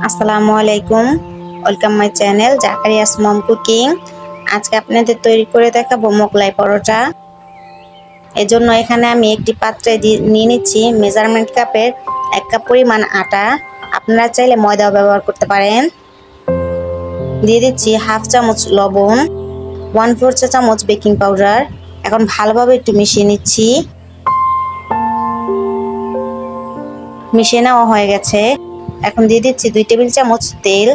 আসসালামু আলাইকুম, welcome my channel Zakaria's mom cooking. আজকে আপনাদের তৈরি করে দেখাবো মোগলাই পরোটা। এজন্য এখানে আমি একটি পাত্রে নিয়ে নিচ্ছি মেজারমেন্ট কাপের 1 কাপ পরিমাণ আটা। আপনারা চাইলে ময়দাও ব্যবহার করতে পারেন। দিয়ে দিচ্ছি হাফ চামচ লবণ, 1/4 চা চামচ বেকিং পাউডার। এখন ভালোভাবে একটু মিশিয়ে নিচ্ছি। মিশিয়ে নেওয়া হয়ে গেছে। এখন দিয়ে দিচ্ছি 2 টেবিল চামচ তেল।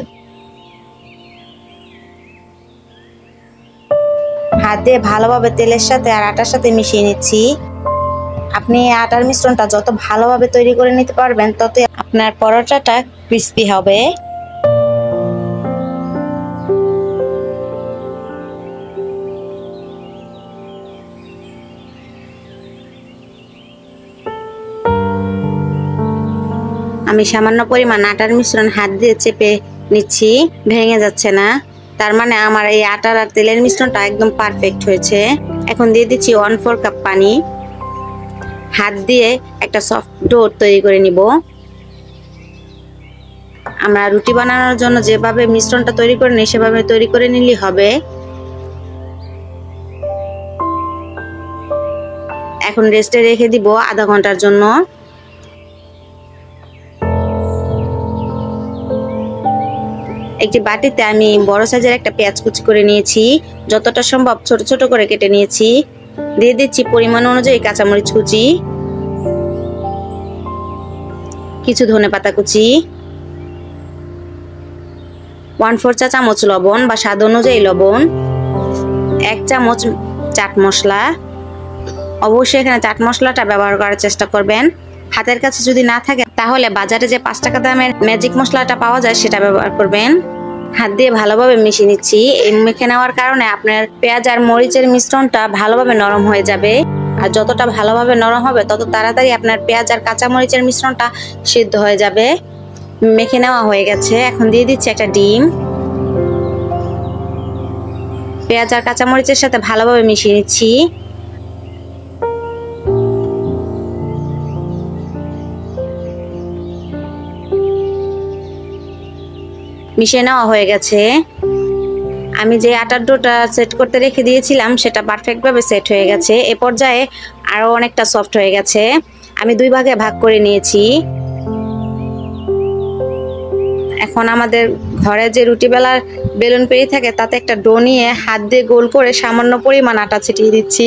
হাত দিয়ে ভালোভাবে তেলের সাথে আর আটার সাথে মিশিয়ে নিচ্ছি। আপনি আটার মিশ্রণটা যত ভালোভাবে তৈরি করে নিতে পারবেন ততই আপনার পরোটাটা ক্রিস্পি হবে। আমি সামান্য পরিমাণ আটার মিশ্রণ হাত দিয়ে চেপে নিচ্ছি, ভেঙে যাচ্ছে না। তার মানে আমার এই আটার আর তেলের মিশ্রণটা একদম পারফেক্ট হয়েছে। এখন দিয়ে দিচ্ছি 1/4 কাপ পানি। হাত দিয়ে একটা সফট ডো তৈরি করে নিব। আমরা রুটি বানানোর জন্য যেভাবে মিশ্রণটা তৈরি করে নিই সেভাবে তৈরি করে নিলেই হবে। এখন রেস্টে রেখে দিব আধা ঘন্টার জন্য। একটি বাটিতে আমি বড় সাইজের একটা পেঁয়াজ কুচি করে নিয়েছি, যতটা সম্ভব ছোট ছোট করে কেটে নিয়েছি। দিয়ে দিচ্ছি পরিমাণ অনুযায়ী কাঁচামরিচ কুচি, কিছু ধনেপাতা কুচি, 1/4 চা চামচ লবণ বা স্বাদ অনুযায়ী লবণ, 1 চামচ চাট মশলা। অবশ্যই এখানে চাট মশলাটা ব্যবহার করার চেষ্টা করবেন। হাতের কাছে যদি না থাকে তাহলে বাজারে যে 5 টাকা দামের ম্যাজিক মশলাটা পাওয়া যায় সেটা ব্যবহার করবেন। হাত দিয়ে ভালোভাবে মিশিয়ে নিচ্ছি। এই মেখে নেওয়ার কারণে আপনার পেঁয়াজ আর মরিচের মিশ্রণটা ভালোভাবে নরম হয়ে যাবে। আর যতটা ভালোভাবে নরম হবে তত তাড়াতাড়ি আপনার পেঁয়াজ আর কাঁচা মরিচের মিশ্রণটা সিদ্ধ হয়ে যাবে। মেখে নেওয়া হয়ে গেছে। এখন দিয়ে দিচ্ছি একটা ডিম। পেঁয়াজ আর কাঁচা মরিচের সাথে ভালোভাবে মিশিয়ে নিচ্ছি। মিশিয়ে নেওয়া হয়ে গেছে। আমি যে আটার ডোটা সেট করতে রেখে দিয়েছিলাম সেটা পারফেক্টভাবে সেট হয়ে গেছে। এ পর্যায়ে আরও অনেকটা সফট হয়ে গেছে। আমি 2 ভাগে ভাগ করে নিয়েছি। এখন আমাদের ঘরে যে রুটি বেলার বেলুন পেড়ি থাকে তাতে একটা ডো নিয়ে হাত দিয়ে গোল করে সামান্য পরিমাণ আটা ছিটিয়ে দিচ্ছি।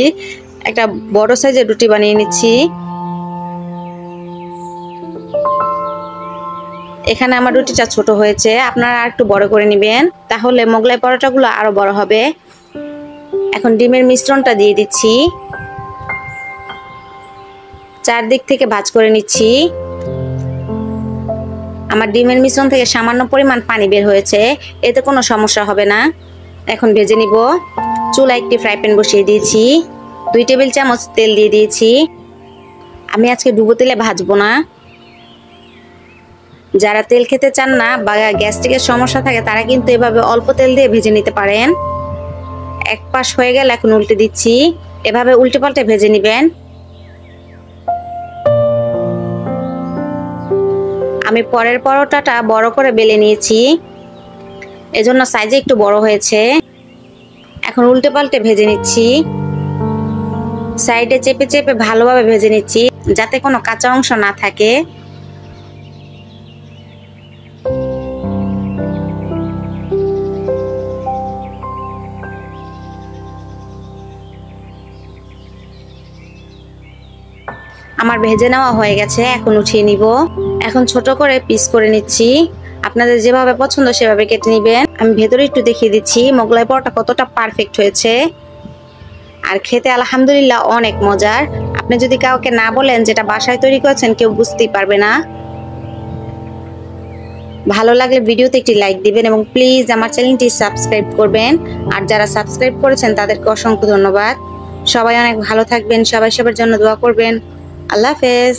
একটা বড় সাইজের রুটি বানিয়ে নিচ্ছি। এখানে আমার রুটিটা ছোট হয়েছে, আপনারা আর একটু বড় করে নেবেন, তাহলে মোগলাই পরোটাগুলো আরো বড় হবে। এখন ডিমের মিশ্রণটা দিয়ে দিচ্ছি। চারদিক থেকে ভাঁজ করে নিচ্ছি। আমার ডিমের মিশ্রণ থেকে সামান্য পরিমাণ পানি বের হয়েছে, এতে কোনো সমস্যা হবে না। এখন ভেজে নিব। চুলায় একটি ফ্রাই প্যান বসিয়ে দিয়েছি। 2 টেবিল চামচ তেল দিয়ে দিয়েছি। আমি আজকে ডুবো তেলে ভাজবো না। যারা তেল খেতে চান না বা গ্যাস্ট্রিকের সমস্যা থাকে তারা কিন্তু এভাবে অল্প তেল দিয়ে ভেজে নিতে পারেন। এক পাশ হয়ে গেলে এখন উল্টে দিচ্ছি। এভাবে উল্টে পাল্টে ভেজে নেবেন। আমি পরের পরোটাটা বড় করে বেলে নিয়েছি, এজন্য সাইজে একটু বড় হয়েছে। এখন উল্টে পাল্টে ভেজে নিচ্ছি। সাইডে চেপে চেপে ভালোভাবে ভেজে নিচ্ছি যাতে কোনো কাঁচা অংশ না থাকে। আমার ভেজে নেওয়া হয়ে গেছে। এখন উঠিয়ে নিব। এখন ছোট করে পিস করে নিচ্ছি। আপনাদের যেভাবে পছন্দ সেভাবে কেটে নেবেন। আমি ভেতরে একটু দেখিয়ে দিচ্ছি মোগলাই পরোটা কতটা পারফেক্ট হয়েছে। আর খেতে আলহামদুলিল্লাহ অনেক মজার। আপনি যদি কাউকে না বলেন যেটা বাসায় তৈরি করেছেন কেউ বুঝতেই পারবে না। ভালো লাগলে ভিডিওতে একটি লাইক দিবেন এবং প্লিজ আমার চ্যানেলটি সাবস্ক্রাইব করবেন। আর যারা সাবস্ক্রাইব করেছেন তাদেরকে অসংখ্য ধন্যবাদ। সবাই অনেক ভালো থাকবেন, সবাই সবার জন্য দোয়া করবেন। আল্লাহ হাফেজ।